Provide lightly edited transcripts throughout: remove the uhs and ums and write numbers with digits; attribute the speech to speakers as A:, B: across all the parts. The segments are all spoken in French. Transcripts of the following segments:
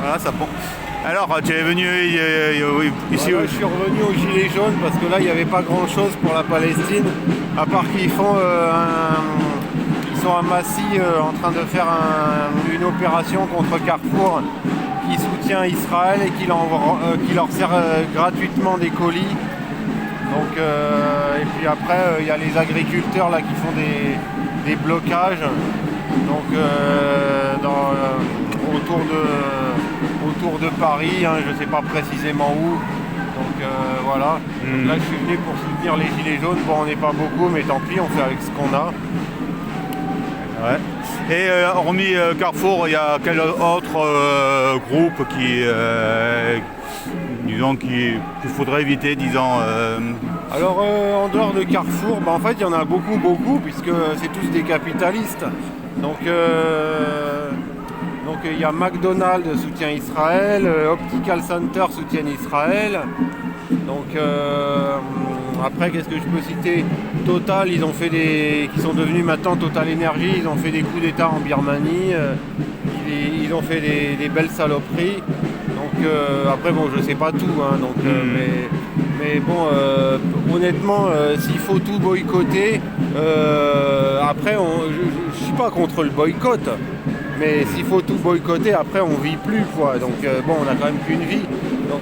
A: Voilà, ça prend. Alors, tu es venu ici
B: Voilà, je suis revenu aux Gilets jaunes parce que là, il n'y avait pas grand-chose pour la Palestine, à part qu'ils font ils sont à Massy en train de faire une opération contre Carrefour qui soutient Israël et qui leur sert gratuitement des colis. Donc, et puis après, il y a les agriculteurs là qui font des blocages. Donc, autour de Paris, hein, je ne sais pas précisément où. Donc voilà. Donc là, je suis venu pour soutenir les Gilets jaunes. Bon, on n'est pas beaucoup, mais tant pis, on fait avec ce qu'on a.
A: Ouais. Et hormis Carrefour, il y a quel autre groupe qu'il faudrait éviter, disons
B: Alors en dehors de Carrefour, en fait il y en a beaucoup puisque c'est tous des capitalistes. Donc il y a McDonald's soutient Israël, Optical Center soutient Israël. Donc après qu'est-ce que je peux citer? Total, qui sont devenus maintenant Total Energy, ils ont fait des coups d'état en Birmanie, ils ont fait des belles saloperies. Donc après bon je sais pas tout hein, donc, mais bon honnêtement s'il faut tout boycotter, après je suis pas contre le boycott, mais s'il faut tout boycotter après on vit plus quoi, donc bon on a quand même qu'une vie, donc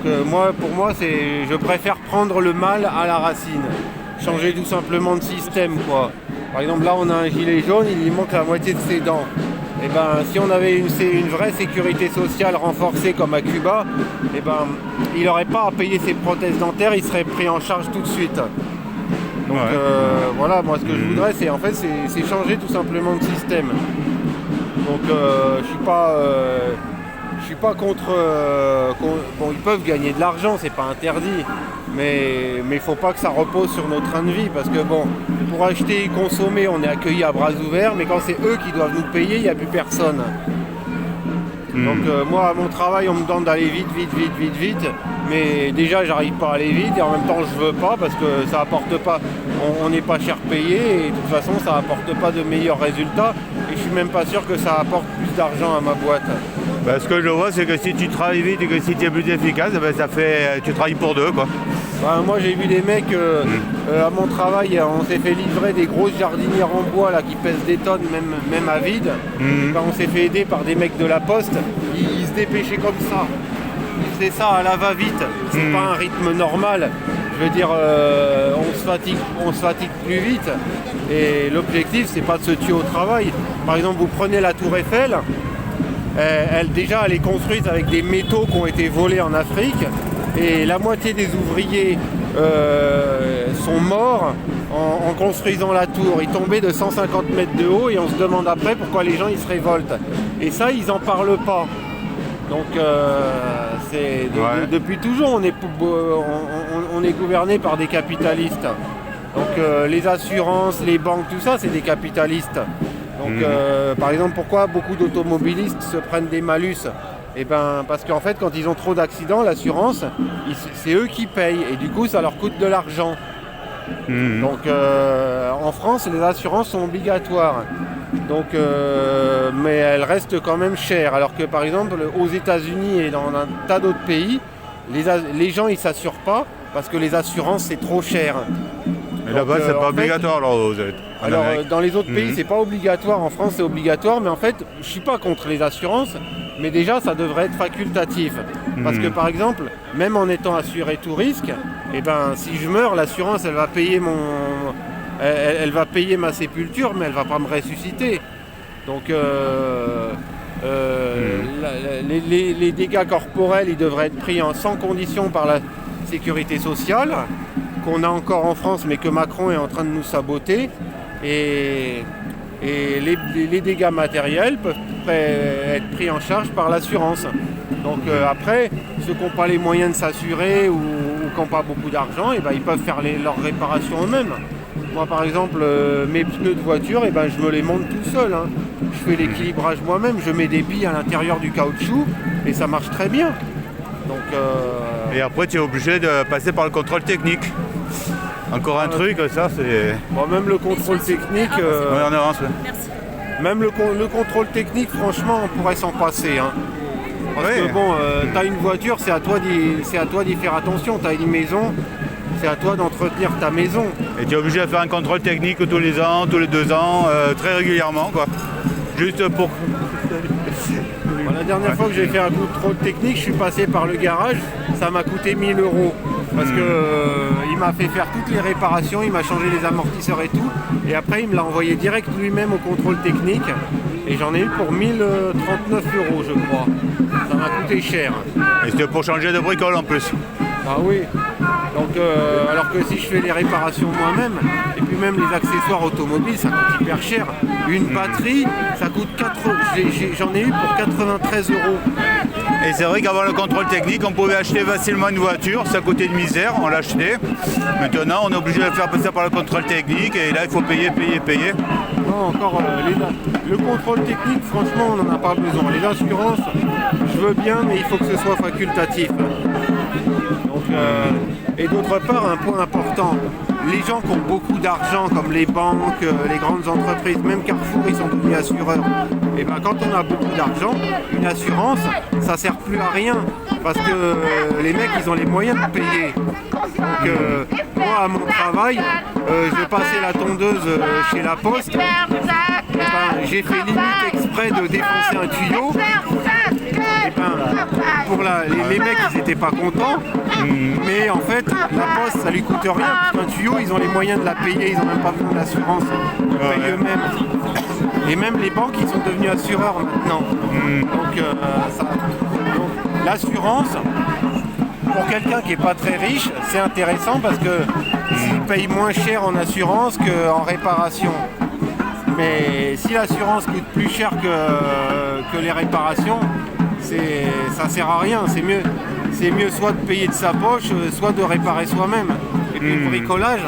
B: pour moi je préfère prendre le mal à la racine, changer tout simplement de système quoi. Par exemple là on a un gilet jaune, il lui manque la moitié de ses dents. Et si on avait une vraie sécurité sociale renforcée comme à Cuba, il n'aurait pas à payer ses prothèses dentaires, il serait pris en charge tout de suite. Donc voilà, moi ce que je voudrais c'est changer tout simplement de système. Donc je suis pas contre. Bon, ils peuvent gagner de l'argent, c'est pas interdit, mais il faut pas que ça repose sur nos trains de vie, parce que bon, pour acheter et consommer, on est accueillis à bras ouverts, mais quand c'est eux qui doivent nous payer, il n'y a plus personne. Donc moi, à mon travail, on me demande d'aller vite, mais déjà, j'arrive pas à aller vite, et en même temps, je veux pas, parce que ça apporte pas, on n'est pas cher payé, et de toute façon, ça apporte pas de meilleurs résultats, et je suis même pas sûr que ça apporte plus d'argent à ma boîte.
A: Ce que je vois, c'est que si tu travailles vite et que si tu es plus efficace, tu travailles pour deux, quoi.
B: Moi j'ai vu des mecs à mon travail, on s'est fait livrer des grosses jardinières en bois là, qui pèsent des tonnes même à vide. Quand on s'est fait aider par des mecs de la poste, ils se dépêchaient comme ça. Ils faisaient ça à la va-vite, c'est pas un rythme normal. Je veux dire, on se fatigue plus vite, et l'objectif c'est pas de se tuer au travail. Par exemple, vous prenez la tour Eiffel, elle est construite avec des métaux qui ont été volés en Afrique, et la moitié des ouvriers sont morts en construisant la tour. Ils tombaient de 150 mètres de haut, et on se demande après pourquoi les gens ils se révoltent. Et ça, ils n'en parlent pas. Donc depuis toujours on est gouverné par des capitalistes. Donc les assurances, les banques, tout ça c'est des capitalistes. Donc par exemple, pourquoi beaucoup d'automobilistes se prennent des malus? Parce qu'en fait quand ils ont trop d'accidents, l'assurance c'est eux qui payent, et du coup ça leur coûte de l'argent. Donc en France les assurances sont obligatoires, donc mais elles restent quand même chères, alors que par exemple aux États-Unis et dans un tas d'autres pays, les gens ils s'assurent pas parce que les assurances c'est trop cher.
A: Et là-bas c'est pas obligatoire
B: alors dans les autres pays c'est pas obligatoire, en France c'est obligatoire, mais en fait je suis pas contre les assurances, mais déjà ça devrait être facultatif. Parce que par exemple, même en étant assuré tout risque, si je meurs, l'assurance elle va payer elle va payer ma sépulture, mais elle va pas me ressusciter. Donc les dégâts corporels ils devraient être pris sans condition par la sécurité sociale, qu'on a encore en France, mais que Macron est en train de nous saboter. Et les dégâts matériels peuvent être pris en charge par l'assurance. Donc après, ceux qui n'ont pas les moyens de s'assurer ou qui n'ont pas beaucoup d'argent, ils peuvent faire leurs réparations eux-mêmes. Moi par exemple, mes pneus de voiture, je me les monte tout seul. Hein. Je fais l'équilibrage moi-même, je mets des billes à l'intérieur du caoutchouc et ça marche très bien. Donc,
A: et après tu es obligé de passer par le contrôle technique. Encore un truc, ça c'est...
B: Bon, même le contrôle technique...
A: en avance, ouais.
C: Merci.
B: Même le contrôle technique, franchement, on pourrait s'en passer. Hein. Parce
A: Ouais.
B: que bon, t'as une voiture, c'est à toi d'y faire attention. T'as une maison, c'est à toi d'entretenir ta maison.
A: Et tu es obligé de faire un contrôle technique tous les ans, tous les 2 ans, très régulièrement, quoi. Juste pour...
B: Bon, la dernière fois que j'ai fait un contrôle technique, je suis passé par le garage, ça m'a coûté 1 000 € parce que il m'a fait faire toutes les réparations, il m'a changé les amortisseurs et tout, et après il me l'a envoyé direct lui-même au contrôle technique, et j'en ai eu pour 1 039 € je crois. Ça m'a coûté cher.
A: Et c'était pour changer de bricole en plus.
B: Ah oui. Donc, alors que si je fais les réparations moi-même, et puis même les accessoires automobiles, ça coûte hyper cher. Une batterie, ça coûte j'en ai eu pour 93 €.
A: Et c'est vrai qu'avant le contrôle technique, on pouvait acheter facilement une voiture, ça coûtait une misère, on l'achetait. Maintenant, on est obligé de faire passer par le contrôle technique, et là, il faut payer.
B: Non, encore, le contrôle technique, franchement, on n'en a pas besoin. Les assurances, je veux bien, mais il faut que ce soit facultatif. Donc, et d'autre part, un point important, les gens qui ont beaucoup d'argent, comme les banques, les grandes entreprises, même Carrefour, ils sont devenus assureurs. Et ben quand on a beaucoup d'argent, une assurance, ça sert plus à rien. Parce que les mecs, ils ont les moyens de payer. Donc moi, à mon travail, je passais la tondeuse chez la Poste. Et ben, j'ai fait limite exprès de défoncer un tuyau. Et ben, pour les mecs, ils n'étaient pas contents. Mais en fait, la Poste, ça lui coûte rien. Parce qu'un tuyau, ils ont les moyens de la payer. Ils n'ont même pas besoin d'assurance. Ils payent eux-mêmes. Et même les banques, ils sont devenus assureurs maintenant. Donc, l'assurance, pour quelqu'un qui n'est pas très riche, c'est intéressant parce que s'il paye moins cher en assurance qu'en réparation. Mais si l'assurance coûte plus cher que les réparations, ça sert à rien. C'est mieux soit de payer de sa poche, soit de réparer soi-même. Et puis le bricolage,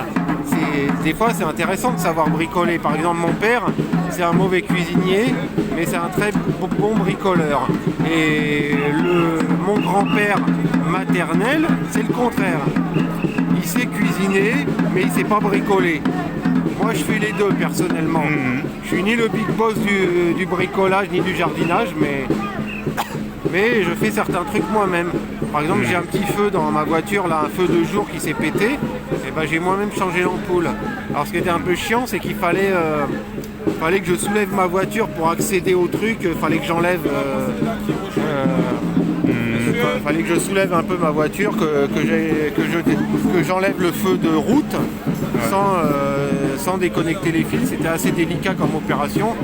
B: des fois c'est intéressant de savoir bricoler. Par exemple, mon père, c'est un mauvais cuisinier, mais c'est un très bon bricoleur. Et mon grand-père maternel, c'est le contraire. Il sait cuisiner, mais il ne sait pas bricoler. Moi, je fais les deux personnellement. Je suis ni le big boss du bricolage ni du jardinage, mais je fais certains trucs moi-même. Par exemple, j'ai un petit feu dans ma voiture, là, un feu de jour qui s'est pété, et ben j'ai moi-même changé l'ampoule. Alors ce qui était un peu chiant, c'est qu'il fallait que je soulève ma voiture pour accéder au truc, fallait que j'enlève fallait que je soulève un peu ma voiture, que j'enlève le feu de route sans déconnecter les fils. C'était assez délicat comme opération.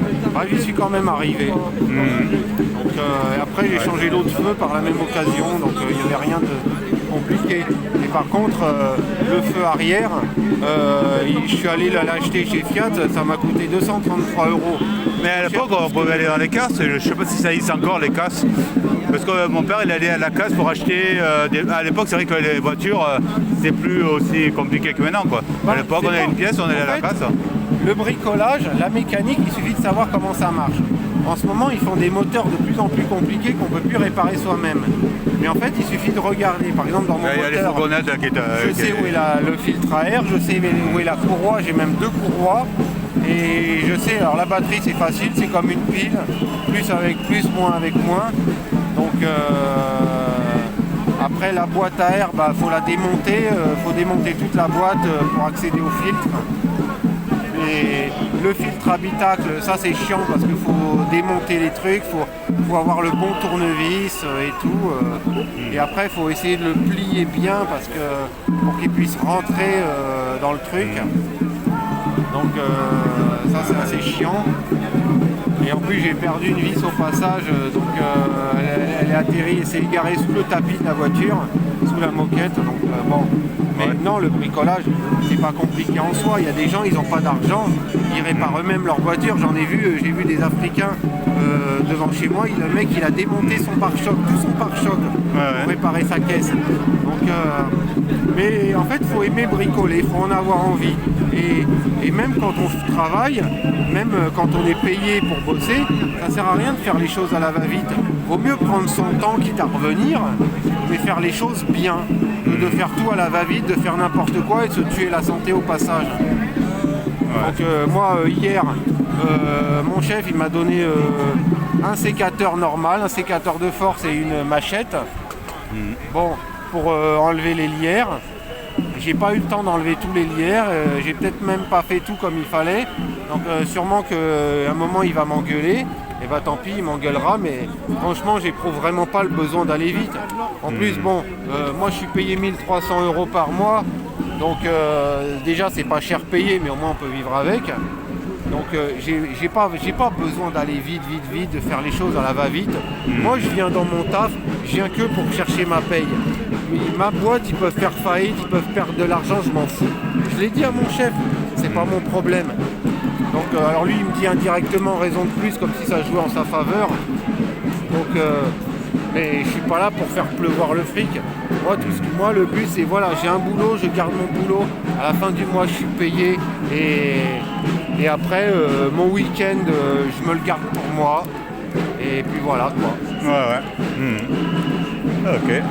B: J'y suis quand même arrivé. Donc, après j'ai changé l'autre feu par la même occasion, donc il n'y avait rien de compliqué. Et par contre, le feu arrière, je suis allé l'acheter chez Fiat, ça m'a coûté 233 €.
A: Mais à l'époque, on pouvait aller dans les casses, je ne sais pas si ça existe encore les casses. Parce que mon père, il allait à la casse pour acheter... à l'époque, c'est vrai que les voitures, c'est plus aussi compliqué que maintenant, quoi. À l'époque, on avait une pièce, on allait à la casse.
B: Le bricolage, la mécanique, il suffit de savoir comment ça marche. En ce moment, ils font des moteurs de plus en plus compliqués qu'on ne peut plus réparer soi-même. Mais en fait, il suffit de regarder. Par exemple, dans mon moteur, je sais où est le filtre à air, je sais où est la courroie, j'ai même 2 courroies. Et je sais, alors la batterie, c'est facile, c'est comme une pile. Plus avec plus, moins avec moins. Donc après, la boîte à air, faut la démonter. Faut démonter toute la boîte pour accéder au filtre. Et le filtre habitacle, ça c'est chiant parce qu'il faut démonter les trucs, faut avoir le bon tournevis et tout. Et après il faut essayer de le plier bien parce que pour qu'il puisse rentrer dans le truc. Donc ça c'est assez chiant. Et en plus j'ai perdu une vis au passage, donc elle est atterrie et s'est égarée sous le tapis de la voiture, sous la moquette. Donc bon. Mais non, le bricolage, c'est pas compliqué en soi. Il y a des gens, ils n'ont pas d'argent, ils réparent eux-mêmes leur voiture. J'ai vu des Africains devant chez moi. Le mec, il a démonté son pare-choc, tout son pare-choc pour réparer sa caisse. Donc, mais en fait, il faut aimer bricoler, il faut en avoir envie. Et même quand on travaille, même quand on est payé pour bosser, ça sert à rien de faire les choses à la va-vite. Vaut mieux prendre son temps, quitte à revenir, mais faire les choses bien. De faire tout à la va-vite, de faire n'importe quoi et de se tuer la santé au passage. Donc moi hier, mon chef il m'a donné un sécateur normal, un sécateur de force et une machette. Bon, pour enlever les lierres. J'ai pas eu le temps d'enlever tous les lierres, j'ai peut-être même pas fait tout comme il fallait. Donc sûrement qu'à un moment il va m'engueuler. Et bah tant pis, il m'engueulera, mais franchement j'éprouve vraiment pas le besoin d'aller vite. En plus bon, moi je suis payé 1300 € par mois. Donc déjà c'est pas cher payé, mais au moins on peut vivre avec. Donc j'ai pas besoin d'aller vite, de faire les choses à la va-vite. Moi je viens dans mon taf, je viens que pour chercher ma paye. Mais ma boîte, ils peuvent faire faillite, ils peuvent perdre de l'argent, je m'en fous. Je l'ai dit à mon chef, c'est pas mon problème. Donc alors lui il me dit indirectement raison de plus, comme si ça jouait en sa faveur. Donc mais je suis pas là pour faire pleuvoir le fric. Moi le but c'est voilà, j'ai un boulot, je garde mon boulot, à la fin du mois je suis payé et après mon week-end je me le garde pour moi et puis voilà quoi.
A: Ouais. Ok.